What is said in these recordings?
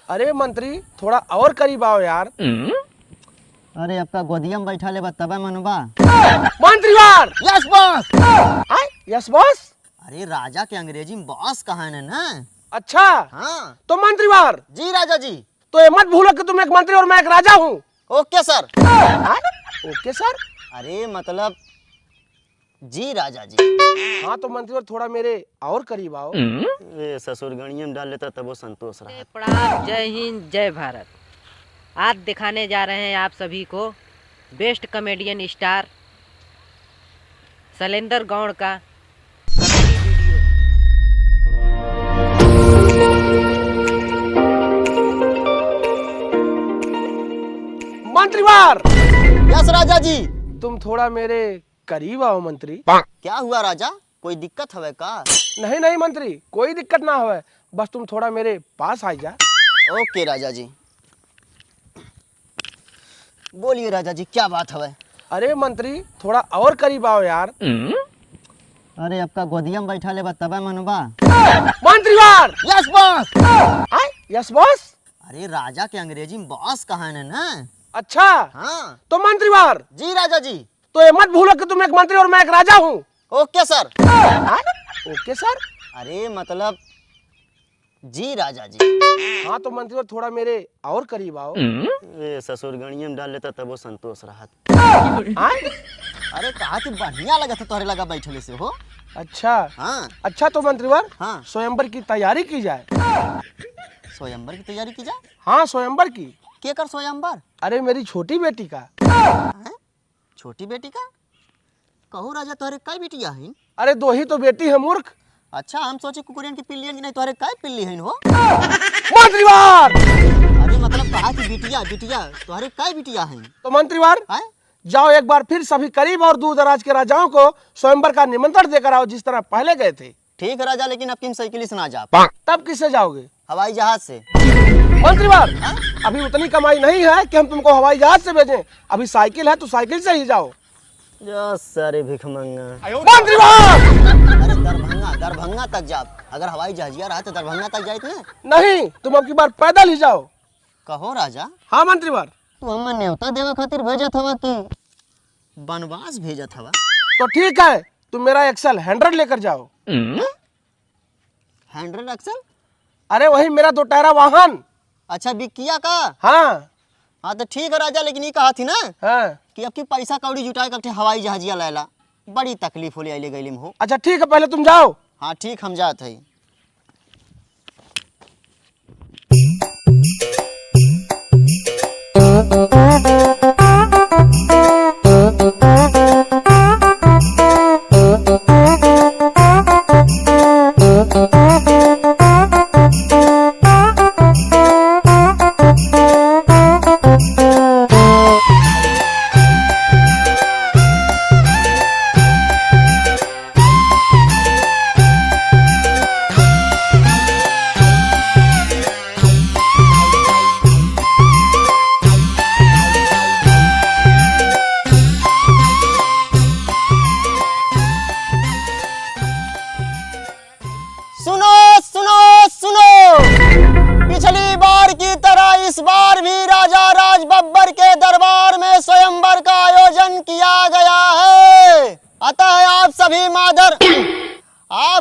अरे मंत्री थोड़ा और करीब आओ यार। अरे आपका गोदिया में बैठा ले तबे मनबा। मंत्रीवार। Yes boss. Yes boss. अरे राजा के अंग्रेजी में बॉस कहा है ना। अच्छा हाँ तो मंत्रीवार जी राजा जी। तो ये मत भूलो कि तुम एक मंत्री और मैं एक राजा हूँ। Okay sir. Okay sir. अरे मतलब जी राजा जी। हाँ तो मंत्रीवार थोड़ा मेरे और करीब आओ। ससुर गणिये में डाल लेता तब वो संतोष रहा। प्रणाम, जय हिंद जय भारत। आज दिखाने जा रहे हैं आप सभी को best comedian star Shailendra Gaur का कॉमेडी वीडियो। मंत्रीवार। यस राजा जी। तुम थोड़ा मेरे करीब आओ मंत्री। क्या हुआ राजा, कोई दिक्कत हवे का? नहीं नहीं मंत्री, कोई दिक्कत ना हो, बस तुम थोड़ा मेरे पास आ जा। ओके राजा जी। बोलिए राजा जी क्या बात हवे? अरे मंत्री थोड़ा और करीब आओ यार। अरे आपका गोदिया में बैठा ले तबे मनबा। मंत्रीवार। Yes boss. Yes boss. अरे राजा के अंग्रेजी में बॉस कहा है ना। अच्छा हाँ तो मंत्रीवार जी राजा जी। तो ये मत भूलो कि तुम एक मंत्री और मैं एक राजा हूँ। Okay sir. Okay sir. अरे मतलब जी राजा जी। हाँ तो मंत्रीवार थोड़ा मेरे और करीब आओ। ससुर गणिये में डाल लेता तब वो संतोष रहा। अरे कहा कि बढ़िया लगा था तोहरे लगा बैठले से हो। अच्छा हाँ अच्छा तो मंत्रीवार हाँ स्वयंवर की तैयारी की जाए। स्वयंवर की तैयारी की जाए। हाँ स्वयंवर की। के कर स्वयंवर? अरे मेरी छोटी बेटी का। हैं? छोटी बेटी का? कहू राजा तोहरे कई बेटियां हैं? अरे दो ही तो बेटी है मूर्ख। अच्छा हम सोचे कुकुरियन की पिल्ली नहीं, तोहरे कई पिल्ली हैं हो? मंत्रीवार। अरे मतलब कहा कि बिटिया बिटिया तोहरे कई बिटिया हैं? तो मंत्रीवार हैं? जाओ एक बार फिर सभी करीब और दूर दराज के राजाओं को स्वयंवर का निमंत्रण देकर आओ जिस तरह पहले गए थे। ठीक है राजा, लेकिन अब किन साइकिल से ना जा। तब किससे जाओगे? हवाई जहाज से। मंत्रीवार अभी उतनी कमाई नहीं है कि हम तुमको हवाई जहाज से भेजें। अभी साइकिल है तो साइकिल से ही जाओ। सारे भिखमंगा। मंत्रीवार। अरे दरभंगा दरभंगा तक जा। अगर हवाई जहाजिया रहा तो दरभंगा तक जाए ना। नहीं तुम अब की बार पैदल ही जाओ। कहो राजा। हाँ मंत्रीवार। तू हमें न्योता देवे खातिर भेजत हवा कि बनवास भेजत हवा? तो ठीक है तुम मेरा एक्सल 100 लेकर जाओ। 100 एक्सल? अरे वही मेरा 2 टायरा वाहन। अच्छा बिकिया का? हाँ हाँ तो ठीक है राजा, लेकिन ये कहा थी ना हाँ। कि अब की पैसा कौड़ी जुटाए करके हवाई जहाजिया लाला बड़ी तकलीफ होली आइले गईले में हो। अच्छा ठीक है पहले तुम जाओ। हाँ ठीक हम जात है। सुनो सुनो सुनो, पिछली बार की तरह इस बार भी राजा राज बब्बर के दरबार में स्वयंवर का आयोजन किया गया है। अतः आप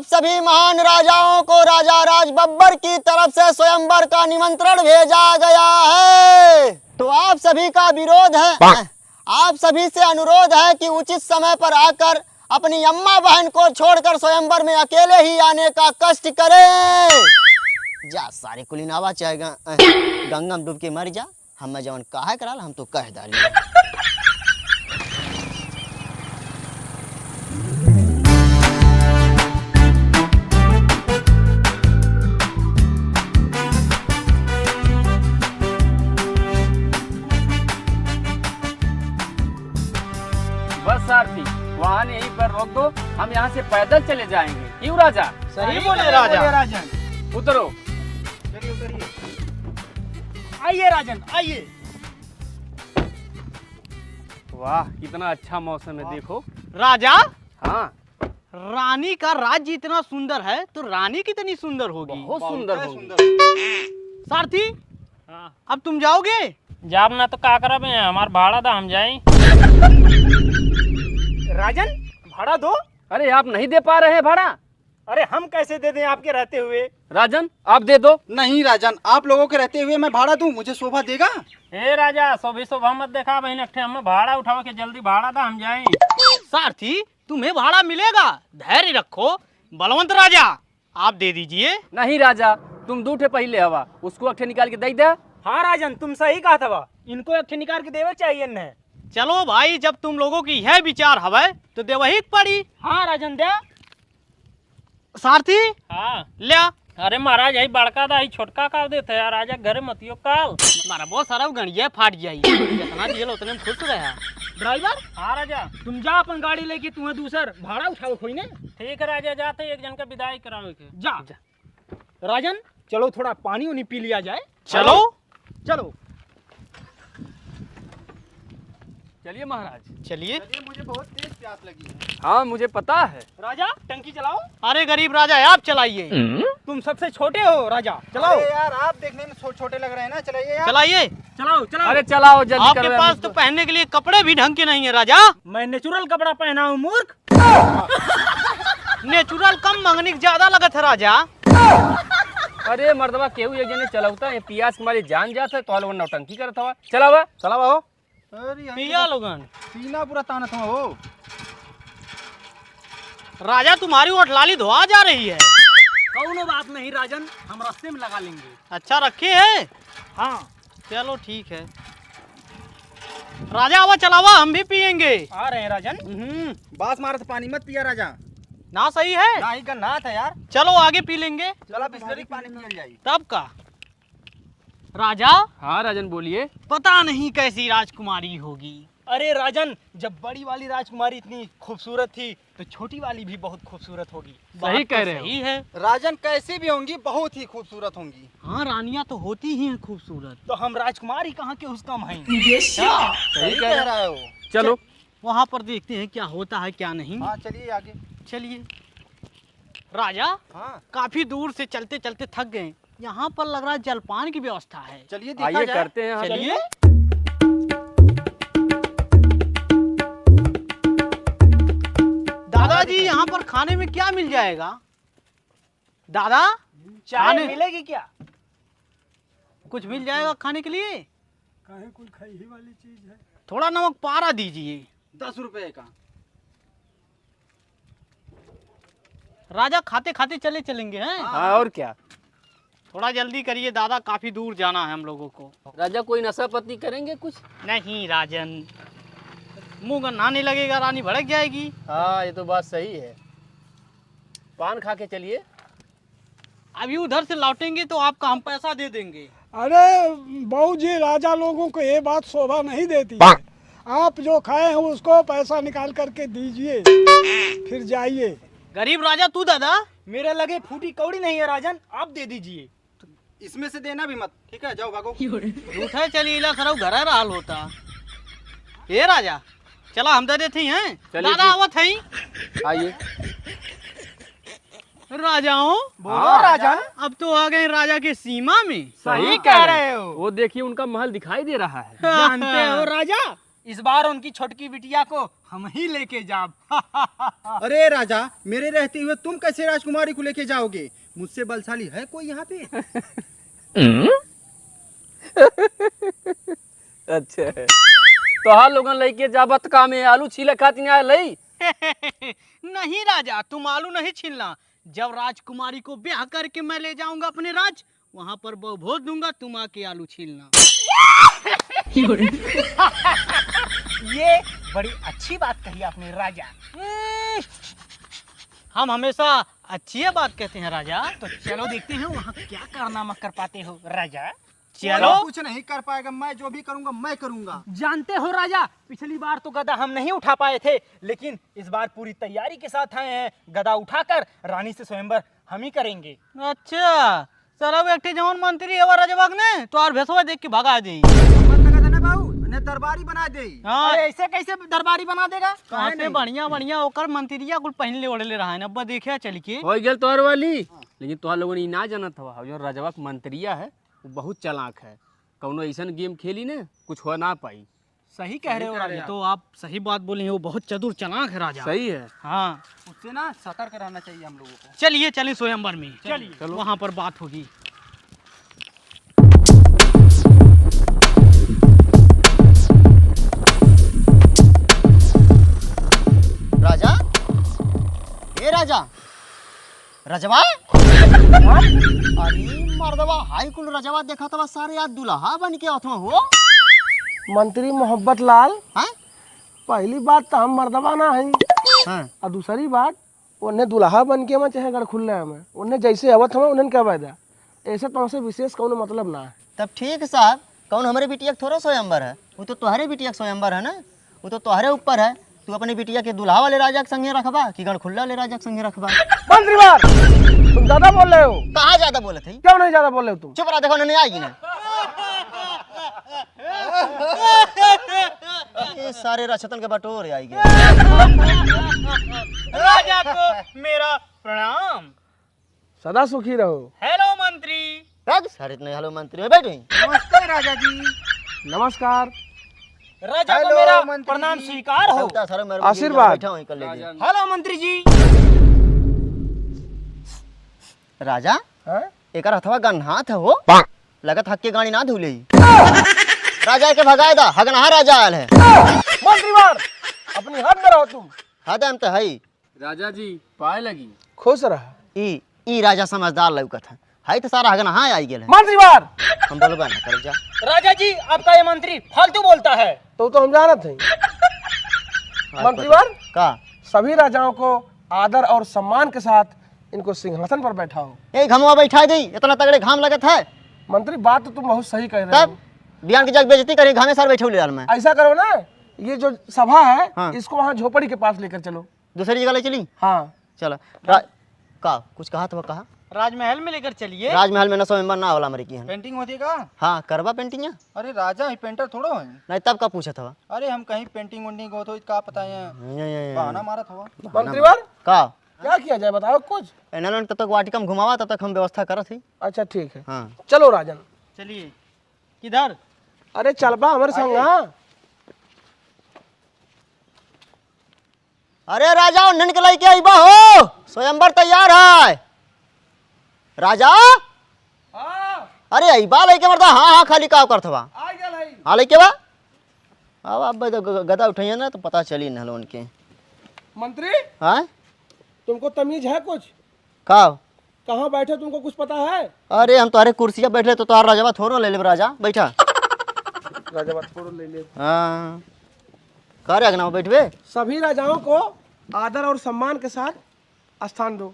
सभी महान राजाओं को राजा राज बब्बर की तरफ से स्वयंवर का निमंत्रण भेजा गया है। तो आप सभी का विरोध है, आप सभी से अनुरोध है कि उचित समय पर आकर अपनी अम्मा बहन को छोड़कर स्वयंवर में अकेले ही आने का कष्ट करें। जा सारे कुलीनावा चाहे गंगा में डूब के मर जा, हम जवन कहा कराल हम तो कह डाली। बस सारथी वाहन यहीं पर रोक दो, हम यहाँ से पैदल चले जाएंगे। क्यों राजा? सही बोले राजा। राजन उतरो। आइए राजन आइए। वाह कितना अच्छा मौसम है, देखो। राजा, हाँ रानी का राज्य इतना सुंदर है तो रानी कितनी सुंदर होगी। बहुत सुंदर होगी। सारथी अब तुम जाओगे? जाब ना तो का करब है, हमार भाड़ा दा हम जाए। राजन भाड़ा दो। अरे आप नहीं दे पा रहे हैं भाड़ा? अरे हम कैसे दे दें आपके रहते हुए? राजन आप दे दो। नहीं राजन, आप लोगों के रहते हुए मैं भाड़ा दूं, मुझे शोभा देगा? ए राजा शोभा मत देखा बहन, अट्ठे हमें भाड़ा उठाओ के जल्दी भाड़ा दा हम जाए। सारथी तुम्हें भाड़ा मिलेगा, धैर्य रखो। बलवंत राजा आप दे दीजिए। नहीं राजा, तुम 2 ठे पहले हवा, उसको अट्ठे निकाल के दे दे। हाँ राजन तुम सही कहा था, इनको एक निकाल के देवे चाहिए न। चलो भाई, जब तुम लोगों की यह विचार हवे तो देवही पड़ी। हाँ राजन दे। सारथी हाँ लिया। अरे महाराज यही बड़का दा ही छोटका का देते यार, राजा घरे मतियो काल। हमारा बहुत सारा गणिया फाट जाई, जितना दियल उतने में खुश रहा। ड्राइवर हाँ राजा तुम जा अपन गाड़ी लेके, तुम्हें दूसर भाड़ा उठाओ कोई ने। ठीक है राजा, जाते एक जन का विदाई करावे के। जा राजन चलो थोड़ा पानी उनी पी लिया जाए। चलो चलो चलिए महाराज। चलिए। मुझे बहुत तेज प्यास लगी है। हाँ मुझे पता है। राजा टंकी चलाओ। अरे गरीब राजा आप चलाइए, तुम सबसे छोटे हो। राजा चलाओ। अरे यार आप देखने में छोटे लग रहे हैं ना, चलाइए यार। चलाइए। चलाओ चलाओ। अरे चलाओ जल्दी आपके करो। पास तो पहनने के लिए कपड़े भी ढंग के नहीं है राजा। मैं नेचुरल कपड़ा पहना हूँ मूर्ख। नेचुरल कम मंगनी ज्यादा लगत है राजा। अरे मर्दवा केहू एक जने चलावता है, पियास हमारी जान जात है, तो लोग नौटंकी करत हवा। चलावा चलावा हो। अरे पिया लोगन पीना पूरा तानत हो। राजा तुम्हारी ओट लाली धोआ जा रही है। कौनो बात नहीं राजन, हम रास्ते में लगा लेंगे। अच्छा रखे है। हाँ चलो ठीक है। राजा आवा चलावा, हम भी पियेंगे। आ रहे हैं राजन। बास मारत पानी मत पिया राजा। ना सही है। ना ही का ना था यार। चलो आगे पी लेंगे। चला बिस्लरी पानी मिल जाए। तब का राजा। हाँ राजन बोलिए। पता नहीं कैसी राजकुमारी होगी। अरे राजन, जब बड़ी वाली राजकुमारी इतनी खूबसूरत थी तो छोटी वाली भी बहुत खूबसूरत होगी। सही कह रहे हो। सही है। राजन कैसी भी होंगी बहुत ही खूबसूरत होंगी। हाँ रानियां तो होती ही हैं खूबसूरत, तो हम राजकुमारी कहाँ के उस कम हैं। सही कह रहा है वो। चलो वहाँ पर देखते हैं क्या होता है क्या नहीं। हाँ चलिए आगे। चलिए। राजा हाँ काफी दूर से चलते चलते थक गए, यहाँ पर लग रहा है जलपान की व्यवस्था है। चलिए देखा आइए जाए। करते हैं। हाँ, चलिए। दादाजी यहाँ पर खाने में क्या मिल जाएगा? दादा चाय मिलेगी क्या? कुछ मिल जाएगा खाने के लिए? कोई खाई ही वाली चीज है। थोड़ा नमक पारा दीजिए। 10 रुपए का। राजा खाते खाते चले चलेंगे हैं। हाँ और क्या। थोड़ा जल्दी करिए दादा, काफी दूर जाना है हम लोगों को। राजा कोई नशा पत्ती करेंगे कुछ? नहीं राजन, मुंह का नहाने लगेगा, रानी भड़क जाएगी। हाँ ये तो बात सही है। पान खा के चलिए। अभी उधर से लौटेंगे तो आपका हम पैसा दे देंगे। अरे बहू जी, राजा लोगों को ये बात शोभा नहीं देती है। आप जो खाए हैं उसको पैसा निकाल करके दीजिए, फिर जाइए। गरीब राजा तू दादा, मेरे लगे फूटी कौड़ी नहीं है राजन, आप दे दीजिए। इसमें से देना भी मत, ठीक है? जाओ भागो। झूठे चलिए ला खराब घर हाल होता। ये राजा चला हम दे देते हैं। चलिए दादा जी। आवत है। आइए। राजाओं हाँ। राजन अब तो आ गए राजा के सीमा में। सही कह रहे हो। वो देखिए उनका महल दिखाई दे रहा है। जानते हो राजा, इस बार उनकी छोटकी बिटिया को हम ही लेके जाब। अरे राजा, मेरे रहते हुए तुम कैसे राजकुमारी को लेके जाओगे? मुझसे बलशाली है कोई यहाँ पे? अच्छा है। तो हाँ लोगन लेके जाबत का में आलू छीले खाती नहीं लई। नहीं राजा, तुम आलू नहीं छीलना। जब राजकुमारी को ब्याह करके मैं ले जाऊंगा अपने राज, वहाँ पर भोज दूंगा, तुम आके आलू छीलना। ये बड़ी अच्छी बात कही आपने राजा। हम हमेशा अच्छी बात कहते हैं राजा। तो चलो देखते हैं वहाँ क्या कारनामा कर पाते हो राजा। चलो। कुछ नहीं कर पाएगा, मैं जो भी करूँगा मैं करूँगा। जानते हो राजा, पिछली बार तो गदा हम नहीं उठा पाए थे, लेकिन इस बार पूरी तैयारी के साथ आए हैं। गदा उठाकर रानी से स्वयंवर हम ही करेंगे। अच्छा चलो, एक जवान मंत्री है राजबाग ने तो और भेसवा देख के भगा दे। दरबारी बना दे। हाँ ऐसे कैसे दरबारी बना देगा? कहाँ से बढ़िया बढ़िया होकर मंत्रिया कुल पहन ले ओढ़ले रहा है। अब देखे चल के हो गया तोहर वाली। लेकिन तोहर लोगों ने ना जानत हवा, जो राजवा के मंत्रिया है वो बहुत चालाक है। कौनो ऐसा गेम खेली ना कुछ हो ना पाई। सही कह रहे हो राजा, तो आप सही बात बोले हैं, वो बहुत चतुर चालाक है राजा। सही है। हाँ, उससे ना सतर्क रहना चाहिए हम लोगों को। चलिए चलिए स्वयंवर में, चलिए वहाँ पर बात होगी। राजा, ए राजा, रजवा, अरे मर्दवा हाई कुल रजवा देखा था सारे याद दुल्हा बन के अथवा हो। मंत्री मोहब्बत लाल, हाँ? पहली बात तो हम मर्दबा ना है, हाँ। और दूसरी बात उन्हें दुल्हा बन के मैं चाहे गढ़ खुल्ले में उन्हें जैसे अवत हमें उन्हें क्या फायदा, ऐसे तो हमसे विशेष कौन मतलब ना है। तब ठीक साहब, कौन हमारे बिटिया के थोड़ा स्वयंवर है, वो तो तुम्हारे बिटिया के स्वयंवर है ना, वो तो तुम्हारे ऊपर है। तू अपनी बिटिया के दुल्हा वाले राजा के संगे रखबा कि गढ़ खुल्ला वाले राजा के संगे रखबा। मंत्रीवार, तुम ज्यादा बोल रहे हो। कहाँ ज्यादा बोले थे? क्यों नहीं ज्यादा बोल रहे हो तुम? चुप रहा, देखो नहीं आएगी ना। ये सारे राक्षसन के बटोरे आएगी। राजा को मेरा प्रणाम। सदा सुखी रहो। हेलो मंत्री। सारे इतने हेलो मंत्री में बैठे। नमस्ते राजा जी। नमस्कार। राजा को मेरा प्रणाम स्वीकार हो। आशीर्वाद। हेलो मंत्री जी। राजा, हाँ? एक हथवा गन्हा था हो, लगत हक के गाड़ी ना धुले। राजा के भगाए दा, हगनहा राजा आयल है। मंत्रीवार, अपनी हद में रहो तुम। हद हम तो है। राजा जी पाए लगी। खुश रहा। ई राजा समझदार लौकत है तो सारा हगनहा आई गेल है। मंत्रीवार, हम बोलबा ना कर जा। राजा जी, आपका ये मंत्री फालतू बोलता है। तो हम जानत हैं। मंत्रीवार, का सभी राजाओं को आदर और सम्मान के साथ इनको सिंहासन पर बैठाओ। ए घमवा बैठा दी, इतना तगड़े घाम लगत है। मंत्री, बात तो तुम बहुत सही कह रहे तब हो। बियान की जग बेइज्जती करी, घामे सार बैठे ले मैं। ऐसा करो ना, ये जो सभा है हाँ। इसको वहाँ झोपड़ी के पास लेकर चलो। दूसरी जगह ले चली। हाँ, चलो का कुछ कहा तो कहा। राजमहल में लेकर चलिए। राजमहल में न स्वयंवर ना होला हमारे की। पेंटिंग होती है का? हाँ करवा पेंटिंग है। अरे राजा ही पेंटर थोड़ा है। नहीं तब का पूछा था। अरे हम कहीं पेंटिंग वेंटिंग हो तो का पता है, बहाना मारा था। मंत्रीवार, का क्या किया जाए बताओ कुछ। इन्होंने तब तक वाटिका में घुमावा, तब तक हम व्यवस्था करत थी। अच्छा ठीक है, हाँ चलो राजन। चलिए। किधर? अरे चलबा हमारे संग। हाँ, अरे राजा उन्नन के लाइके आइबा हो, स्वयंवर तैयार है। राजा अरे आइबा लाइके मरदा। हाँ हाँ खाली का करथवा। हाँ लाइके बा। अब गदा उठाइए ना तो पता चली न उनके। मंत्री, हाँ तुमको तमीज है कुछ? का कहाँ बैठे तुमको कुछ पता है? अरे हम तुम्हारे कुर्सिया बैठे तो तुम्हारा राजवा थोड़ा ले ले। राजा बैठा। राजा थोड़ा ले ले। हाँ करे अगना बैठवे। सभी राजाओं को आदर और सम्मान के साथ स्थान दो।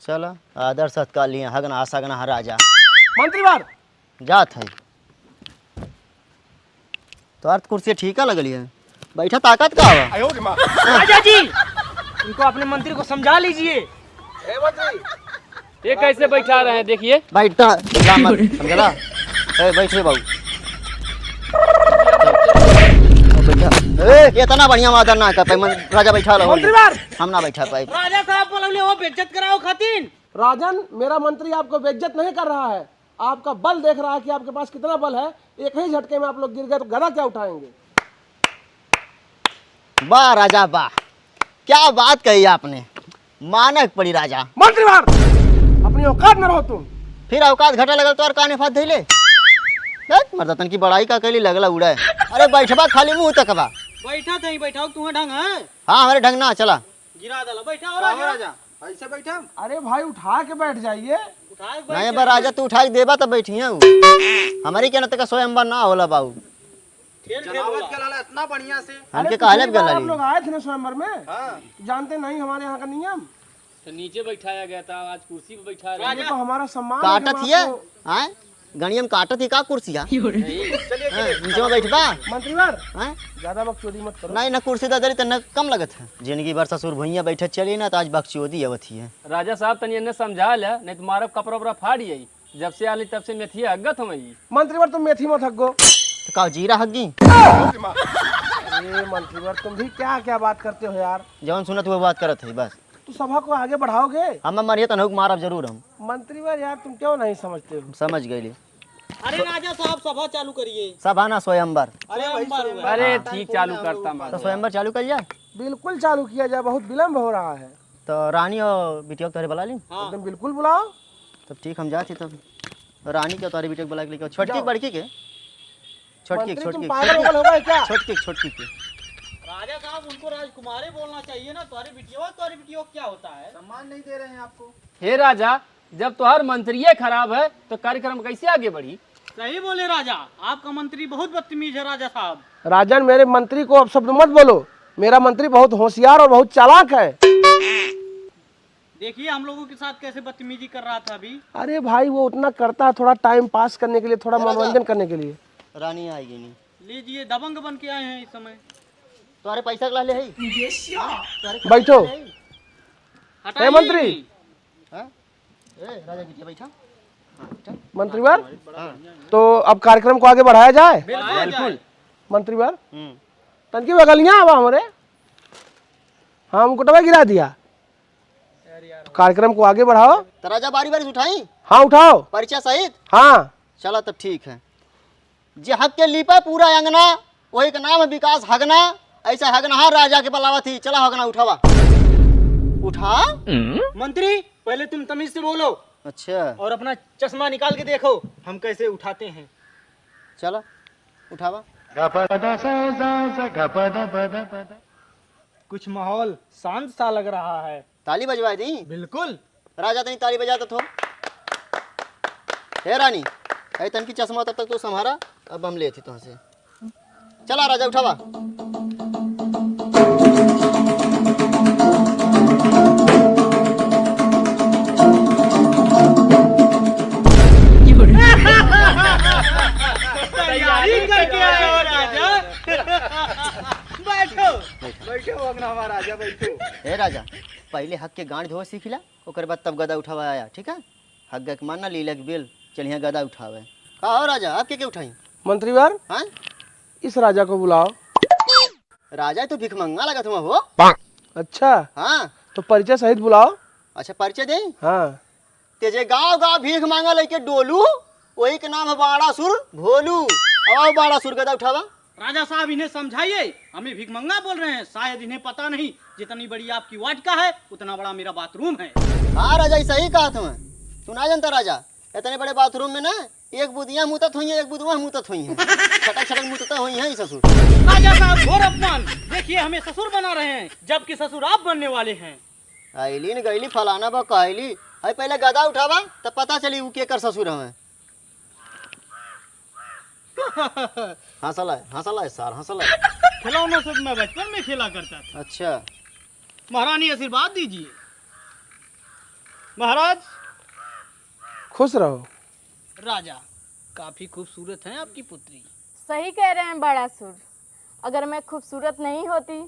चलो आदर सत्कार लिए हगना सगना राजा। मंत्रीवार, जात है तो अर्थ कुर्सी ठीक है लगली है। बैठा ताकत का हुआ। राजा जी, इनको अपने मंत्री को समझा लीजिए। ये कैसे बैठा रहे हैं देखिए। बैठता समझला। बैठ रे बाबू। ये इतना बढ़िया आदर ना कर पाई। राजा बैठा रहो। मंत्रीवार, हम ना बैठा पाए। राजा साहब बोले वो बेइज्जत कराओ खातिर। राजन, मेरा मंत्री आपको बेइज्जत नहीं कर रहा है, आपका बल देख रहा है कि आपके पास कितना बल है। एक ही झटके में आप लोग गिर गए तो गदा क्या उठाएंगे? वाह राजा वाह, क्या बात कही आपने। मानक पड़ी राजा। मंत्रीवार, अपनी औकात में रहो तुम। फिर अवकाश घटा लगल तो और काने फात धइले। मर्दतन की बड़ाई का कैली लगला उड़ा है। अरे बैठबा खाली मुंह तक बा। बैठा थे बैठाओ, तुम्हें ढंग है। हाँ हमारे ढंग ना चला। गिरा डाला। बैठा हो राजा। ऐसे बैठा। अरे भाई उठा के बैठ जाइए। उठाए नहीं बा राजा, तू उठा के देबा तब बैठी है। हमारी क्या न स्वयंवर ना होला बाबू। जनावत के लाला इतना बढ़िया से। हमके कहले पिछली बार आप गला लोग आए थे ना स्वयंवर में, जानते नहीं हमारे यहाँ का नियम। तो नीचे बैठाया गया था, आज कुर्सी पे बैठा रहे ये तो हमारा सम्मान है कि काटत हम हिया आपको- हैं गणियम काटत ही का कुर्सिया। नीचे में बैठबा। मंत्रीवार, हैं ज्यादा बकचोदी मत करो। नहीं न कुर्सी दे तो न कम लगत है। जिंदगी भर ससुर भैया बैठे चली ना तो आज बकचोदी अवत है। राजा साहब तनी ने समझा ले, नहीं तुम्हारा कपड़ा उपड़ा फाड़ जाई। जब से आली तब से मेथी अगत हम। मंत्रीवार, तुम मेथी मत हगो। तो का जीरा हग्गी। अरे मंत्रीवार, तुम भी क्या क्या बात करते हो यार। जवन सुनत वो बात करत है बस। तो सभा को आगे बढ़ाओगे। हम मरिए तो नहुक मारब जरूर हम। मंत्रीवार यार, तुम क्यों नहीं समझते हो? समझ गए। अरे राजा साहब सभा चालू करिए। सभा ना स्वयंवर। अरे वही अरे ठीक चालू करता मैं। तो स्वयंवर चालू कर जाए। बिल्कुल चालू किया जाए, बहुत विलम्ब हो रहा है। तो रानी और बिटिया को तोरे बुला ली। एकदम बिल्कुल बुलाओ। तब ठीक हम जाते तब। रानी क्या तोरे बिटिया को बुला के लेके छोटकी बड़की के छोटकी मंत्री तुम छोटकी पागल उगल हो गए क्या? छोटकी के राजा साहब उनको राजकुमारी बोलना चाहिए ना। तुम्हारी बिटिया क्या होता है? सम्मान नहीं दे रहे हैं आपको। हे राजा, जब तुम्हार मंत्रिये खराब है तो कार्यक्रम कैसे आगे बढ़ी? सही बोले राजा, आपका मंत्री बहुत बदतमीज है राजा साहब। राजन, मेरे मंत्री को अब शब्द मत बोलो। मेरा मंत्री बहुत होशियार और बहुत चालाक है। देखिए हम लोगों के साथ कैसे बदतमीजी कर रहा था अभी। अरे भाई, वो उतना करता है थोड़ा टाइम पास करने के लिए, थोड़ा मनोरंजन करने के लिए। रानी आएगी नहीं। लीजिए, दबंग बन के आए हैं इस समय। तुम्हारे पैसा के ले है बैठो। हटाइए हे मंत्री। इन्हें। राजा बिटिया बैठा। मंत्रीवर, तो अब कार्यक्रम को आगे बढ़ाया जाए। बिल्कुल। मंत्रीवर, तनकी बगलियां आवा हमारे। हाँ, हमको टबा गिरा दिया। तो कार्यक्रम को आगे बढ़ाओ। तो राजा बारी बारी उठाई। हाँ, उठाओ। परिचय सहित। हाँ, चला तब ठीक है। जे हक के लीपा पूरा अंगना, वही का नाम है विकास हगना। ऐसा हगना राजा के बलावा थी। चला हगना उठावा। उठा। मंत्री, पहले तुम तमीज से बोलो अच्छा, और अपना चश्मा निकाल के देखो हम कैसे उठाते हैं। चला उठावा। कुछ माहौल शांत सा लग रहा है। ताली बजवा दी। बिल्कुल। राजा तनी ताली बजा तो। हे रानी, ऐ तन की चश्मा तब तक तो संभारा। अब हम ले थी तुहाँ से। चला राजा उठावा। तैयारी करके आए हो राजा। बैठो बैठो अग्नवा राजा बैठो। हे राजा, पहले हक के गांड धो सीखिला, ओकर बाद तब गदा उठावा आया। ठीक है, हक के मानना लीला के बेल चलिए गदा उठावे। का हो राजा, आपके क्या उठाई? मंत्रीवर, हाँ, इस राजा को बुलाओ। राजा तो भिखमंगा लगा तुम हो। अच्छा, हाँ, तो परिचय सहित बुलाओ। अच्छा परिचय दे। हाँ, तेजे गाँव गाँव भीख मांगा लेके डोलू, वही के नाम है बाड़ासुर भोलू। आओ बाड़ासुर गदा उठावा। राजा साहब इन्हें समझाइए, हमें भिखमंगा बोल रहे हैं। शायद इन्हें पता नहीं जितनी बड़ी आपकी वाटिका है उतना बड़ा मेरा बाथरूम है। हाँ राजा, सही कहा तुम्हें। तू ना जानता राजा, इतने बड़े बाथरूम में ना एक बुदियाँ मुतत हुई है, एक बुदुआ मुतत हुई है। छटक छटक मुतत हुई है ससुर। राजा साहब घोर अपमान। देखिए हमें ससुर बना रहे हैं, जबकि ससुर आप बनने वाले हैं। आईली न गईली फलाना बा कहली। अरे पहले गदा उठावा तब पता चली वो के कर ससुर हमें। हंसला है सार, हंसला है। खिलौनों से मैं बचपन में खेला करता था। अच्छा, महारानी आशीर्वाद दीजिए। महाराज। खुश रहो। राजा, काफी खूबसूरत है आपकी पुत्री। सही कह रहे हैं बड़ासुर। अगर मैं खूबसूरत नहीं होती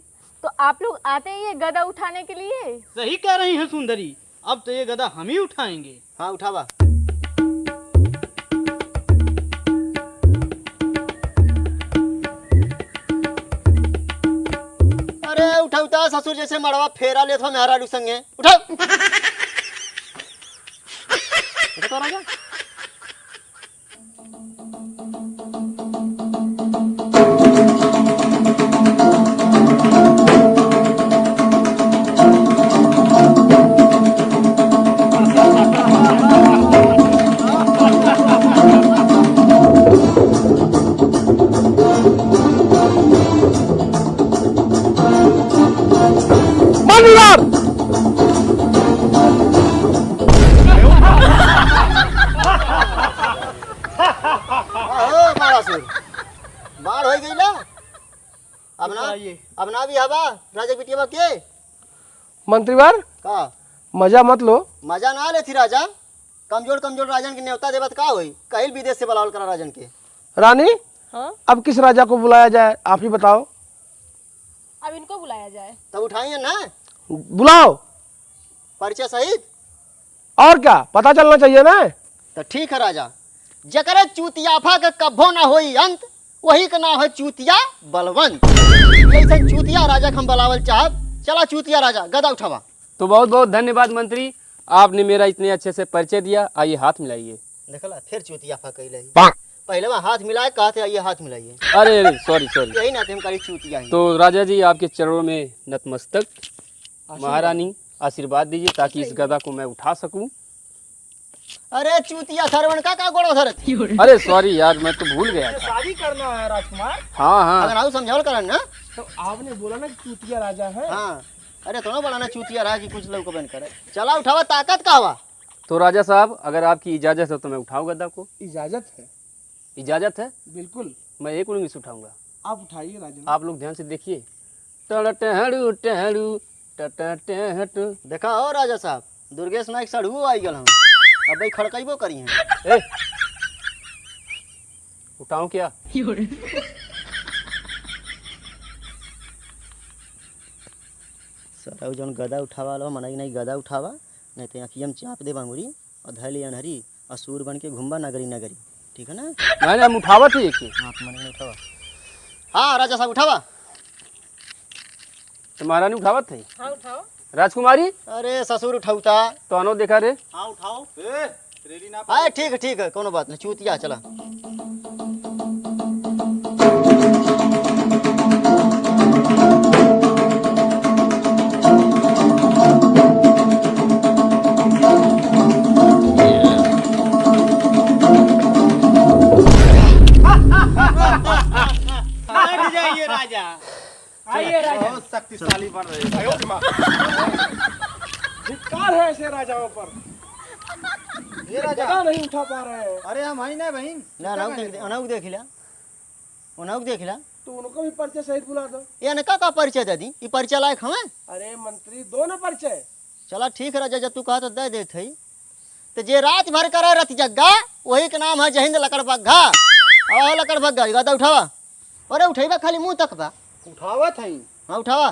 तो आप लोग आते ही ये गदा उठाने के लिए। सही कह रही हैं सुंदरी, अब तो ये गदा हम ही उठाएंगे। हाँ उठावा। अरे उठाओ ससुर जैसे मड़वा फेरा ले थो मेहरारू संगे। उठाओ। उठा राजा। बाढ़ हो गई ना। अब ना भी हवा राजा बिटिया के। मंत्रीवर, का मजा मत लो। मजा ना ले थी राजा। कमजोर राजन के न्योता देवत का होई। कहिल विदेश से बुलावल करा राजन के। रानी, अब किस राजा को बुलाया जाए आप ही बताओ। अब इनको बुलाया जाए। तब उठाइए ना, बुलाओ। परिचय सहित। और क्या, पता चलना चाहिए ना। तो ठीक है राजा, जकरे चूतियाफा के कब्बो ना होई अंत, वही का नाम है चूतिया बलवंत। ऐसा चूतिया राजा हम बुलावल चाहत। चला चूतिया राजा, गदा उठावा। तो बहुत बहुत धन्यवाद मंत्री, आपने मेरा इतने अच्छे से परिचय दिया। आइए हाथ मिलाइए। देखला फिर चूतिया फकैले पहले वहाँ हाथ मिलाए कहते ये हाथ मिलाइए अरे अरे सॉरी सॉरी। यही ना हम करी चूतिया ही। तो राजा जी आपके चरणों में नतमस्तक। महारानी आशीर्वाद दीजिए ताकि इस गदा को मैं उठा सकूं। अरे चूतिया सरवण का गोड़ो धरत। अरे सॉरी यार, मैं तो भूल गया था। शादी करना है राजकुमार। हाँ हाँ अगर आओ समझावल करन ना। तो आपने बोला ना कि चूतिया राजा है। हाँ अरे तो ना बोला ना चूतिया रहा कि कुछ लोग को बन करे। चला उठावा ताकत का हवा। तो राजा साहब अगर आपकी इजाजत है तो मैं उठाऊं गदा को। इजाजत है? इजाजत है? बिल्कुल। मैं एक उंगली से उठाऊंगा। आप उठाइए राजा। आप लोग ध्यान से देखिए। टहड़ू टहड़ू टटटहटू। देखा हो राजा साहब दुर्गेश नायक सड़ू आई गल हम। अब भाई खड़काइबो करी हैं। ए उठाऊं क्या? सर जौन गदा उठावा लो मनाई नहीं गदा उठावा नहीं तो अखिया में चाप दे बांगुरी और धैली अनहरी असुर बन के घुम्बा नगरी नगरी। ठीक है ना? मैंने हम उठावा थे एक हाँ तो मनाई उठावा। हाँ राजा साहब उठावा। तो महारानी उठावा थे। हाँ उठाओ। राजकुमारी अरे ससुर उठाऊता तो अनो देखा रे। हाँ उठाओ। रेडी ना आए ठीक है कोनो बात नहीं चूतिया चला। बैठ जाइए राजा। आइए राजा। बहुत शक्तिशाली बन रहे हो। धिक्कार है ऐसे राजाओं पर। ये राजा गदा नहीं उठा पा रहे हैं। अरे हम आई ना बहन। ना अनाउक देख लिया अनाउक देख लिया। तो उनको भी परिचय सहित बुला दो। ये न का परिचय दे दी ये परिचय लायक हमें। अरे मंत्री दो ना परिचय। चला ठीक है राजा जब तू कहा तो दे दे थई। तो जे रात भर करे रत जग्गा वही के नाम है जहिंद लकड़ बग्घा। आओ लकड़ बग्घा गदा उठावा। अरे उठेबा खाली मुंह तक बा। उठावा थई। हाँ उठावा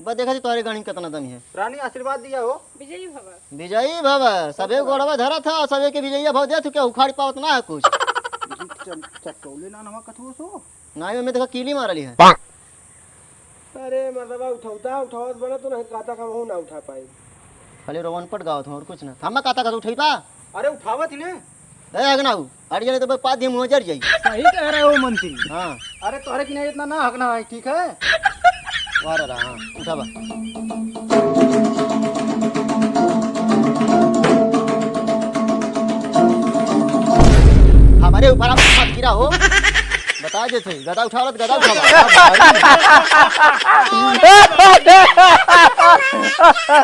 बस देखा तुम्हारे गाड़ी कितना दम है। रानी आशीर्वाद दिया हो। विजयी भव। विजयी भव सबे गोड़वा धरा था सबे के विजयी भव दे तू क्या उखाड़ पावत ना है कुछ। चटोले ना नवा कथो सो। ना में देखा कीली मारली है। अरे मतलब उठावत बना तो नहीं काता का मुंह ना उठा पाए। खाली रोवन पट गावत और कुछ ना हम काता का उठई पा। अरे उठावा थी ने। ए अगनाऊ हट जाए तो पाद मुंह जर जाई। सही कह रहे हो मंत्री। हाँ अरे तोहरे की नहीं इतना ना हकना है ठीक है। वाह रहा हाँ उठावा। हमारे ऊपर आप मत गिरा हो बता दे थे गदा उठा गदा उठावा।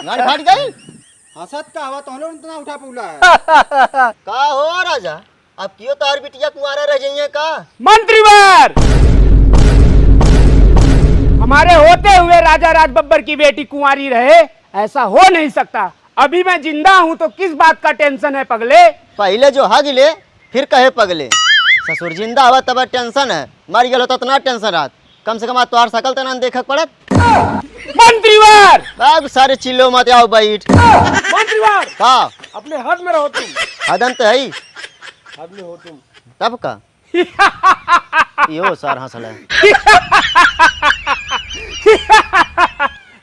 गाड़ी फाट गई। हसत का हवा तोहलो इतना उठा पौला है। का हो राजा अब क्यों तार बिटिया कुंवारा रह जाइए का? मंत्रीवर हमारे होते हुए राजा राज बब्बर की बेटी कुंवारी रहे ऐसा हो नहीं सकता। अभी मैं जिंदा हूँ तो किस बात का टेंशन है पगले? पहले जो हग ले फिर कहे पगले। ससुर जिंदा हुआ तब टेंशन है मर गया तो इतना टेंशन रात कम से कम तोहार सकल तो ना देखक पड़त। मंत्रीवर अब सारे चिल्लो मत आओ बैठ। मंत्रीवर का अपने हद में रहो तुम। हदन तो है हद में हो तुम। तब का यो सर हंसला।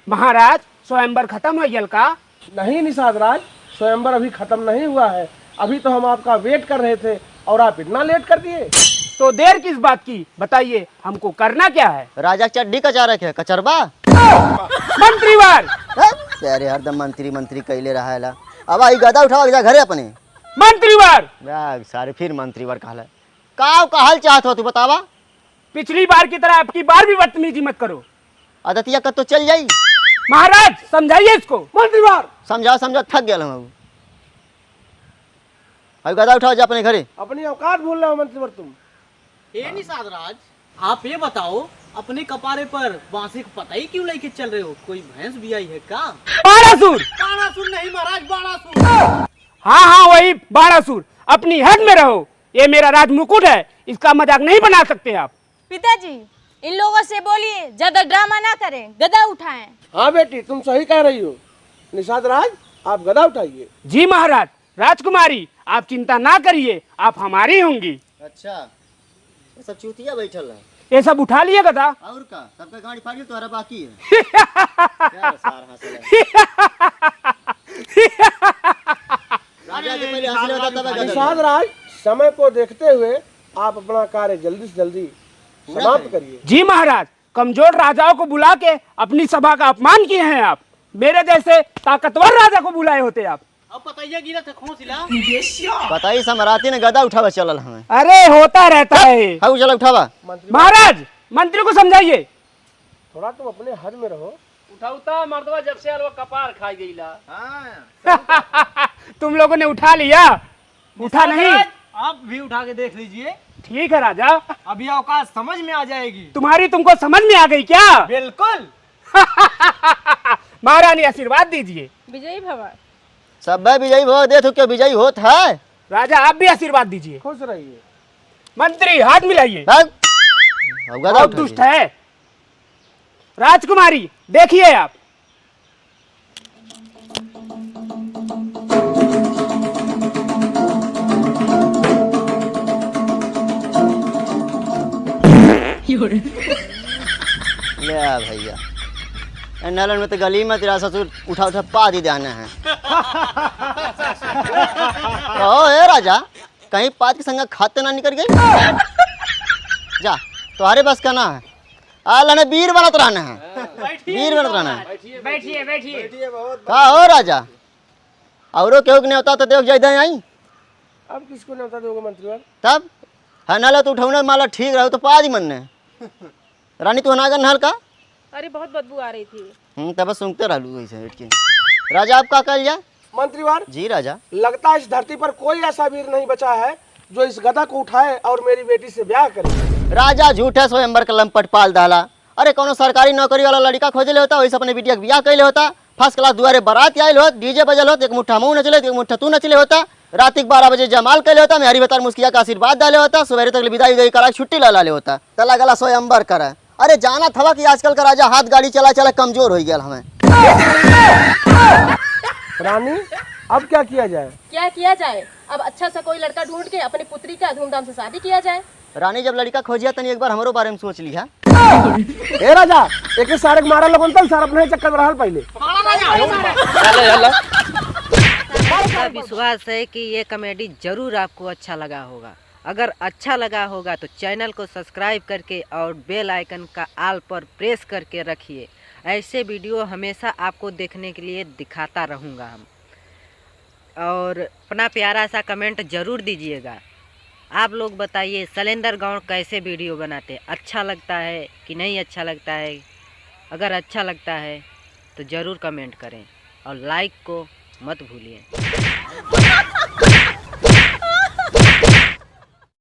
महाराज स्वयंवर खत्म हो गया का? नहीं निषाद राज स्वयंवर अभी खत्म नहीं हुआ है। अभी तो हम आपका वेट कर रहे थे और आप इतना लेट कर दिए। तो देर किस बात की बताइए, हमको करना क्या है? राजा चड्डी कचा रखे कचरबा। मंत्रीवर अरे हरदम मंत्री मंत्री कैले रहा। अब आई गदा उठावा जा घरे अपने। मंत्रीवर सारे फिर मंत्रीवर कहला का हाल चाहत हो तू बतावा। पिछली बार की तरह आपकी बार भी बदतमीजी मत करो। आदतिया कद तो चल जाई। महाराज समझाइए इसको। मंत्रीवर समझा समझा थक गया हम। अब गदा उठाओ जा अपने घरे। अपनी औकात भूल रहे हो मंत्रीवर तुम। ए निषाद राज आप ये बताओ अपने कपारे पर बांसे को पता ही क्यों लेके चल रहे हो? कोई भैंस भी आई है का? बाणासुर। बाणासुर नहीं महाराज बाणासुर। हाँ वही बाणासुर। अपनी हद में रहो। ये मेरा राज मुकुट है, इसका मजाक नहीं बना सकते आप। पिताजी इन लोगों से बोलिए ज्यादा ड्रामा ना करें, गदा उठाएं। हाँ बेटी तुम सही कह रही हो। निषाद राज आप गदा उठाइए। जी महाराज। राजकुमारी आप चिंता ना करिए, आप हमारी होंगी। अच्छा ये सब चूतिया बैठल है। ये सब उठा लिए गदा। और का सबका गाड़ी फाड़ी तुम्हारा बाकी है। क्या सार हंसले। राजा के पहले हंसले होता तब गदा। निषाद राज समय को देखते हुए आप अपना कार्य जल्दी से जल्दी समाप्त करिए। जी महाराज, कमजोर राजाओं को बुला के अपनी सभा का अपमान किए हैं आप। मेरे जैसे ताकतवर राजा को बुलाए होते आप। अब पतैया गिरा था खोसिला। पता ही समराती ने गदा उठावा चलल हमें। अरे होता रहता है। हाउ चला उठावा। महाराज, मंत्री को समझाइए। थोड़ा तुम अपने हद में रहो। उठाउता मर्दवा जब से अलवा कपार खाई गईला। तुम लोगों ने उठा लिया, उठा नहीं। आप भी उठा के देख लीजिए। ठीक है राजा, अभी औकात समझ में आ जाएगी। तुम्हारी तुमको समझ में आ गई क्या? बिल्कुल। महारानी आशीर्वाद दीजिए। विजयी भव। सब विजयी हो दे तो क्या विजयी होत है। राजा आप भी आशीर्वाद दीजिए। खुश रहिए। मंत्री हाथ मिलाइए। गदा बहुत दुष्ट है। राजकुमारी देखिए आप। ले आ भैया, नलन में तो गली में तेरा ससुर उठा उठा पा दी जाना है। कहो ए राजा, कहीं पात के संग खाते ना निकल गई। जा तुम्हारे बस का ना है। आला ने वीर बनत रहना है। वीर बनत रहना है। बैठिए बैठिए। का हो राजा, औरो केहू के नहीं होता तो देख जाए आई। अब किसको न्योता दोगे मंत्रीवर? तब है नाला तो उठाऊना माला ठीक रहो तो पा दी मन ने। रानी तू हनागन नहल का। अरे बहुत बदबू आ रही थी। तब सुनते रहलू ऐसे बैठ के। राजा आप का कल जा। मंत्रीवर, जी राजा। लगता है इस धरती पर कोई ऐसा वीर नहीं बचा है जो इस गदा को उठाए और मेरी बेटी से ब्याह करे। राजा झूठे स्वयंवर का लंपट पाल डाला। अरे कोनो सरकारी नौकरी वाला लड़का खोजे ले होता, वैसे अपने बिटिया के ब्याह कैले होता। फर्स्ट क्लास दुआरे बारात आयल होत, डीजे बजल होत, एक मुट्ठा मुँह नचले, एक मुट्ठा तू नचले होता। रात 12 बजे जमाल कैले होता, मैं हरी बतर मुस्किया का आशीर्वाद डाले होता। सवेरे तक विदाई विदाई करा छुट्टी ला ले होता। तला गला स्वयंवर करे। अरे जाना था कि आजकल का राजा हाथ गाड़ी चला चला कमजोर हो गया हमें। रानी अब क्या किया जाए? क्या किया जाए? अब अच्छा सा कोई लड़का ढूंढ के अपनी पुत्री का धूमधाम से शादी किया जाए। रानी जब लड़का खोजिया तनी एक बार हमारो बारे में सोच लिया। ए राजा, एक सारे के मारा लोगन तल सारा अपने चक्कर में रहल पहले। मेरा विश्वास है कि ये कॉमेडी जरूर आपको अच्छा लगा होगा। अगर अच्छा लगा होगा तो चैनल को सब्सक्राइब करके और बेल आइकन का आल पर प्रेस करके रखिए। ऐसे वीडियो हमेशा आपको देखने के लिए दिखाता रहूँगा हम। और अपना प्यारा सा कमेंट ज़रूर दीजिएगा। आप लोग बताइए शैलेंद्र गौड़ कैसे वीडियो बनाते, अच्छा लगता है कि नहीं अच्छा लगता है? अगर अच्छा लगता है तो ज़रूर कमेंट करें और लाइक को मत भूलिए।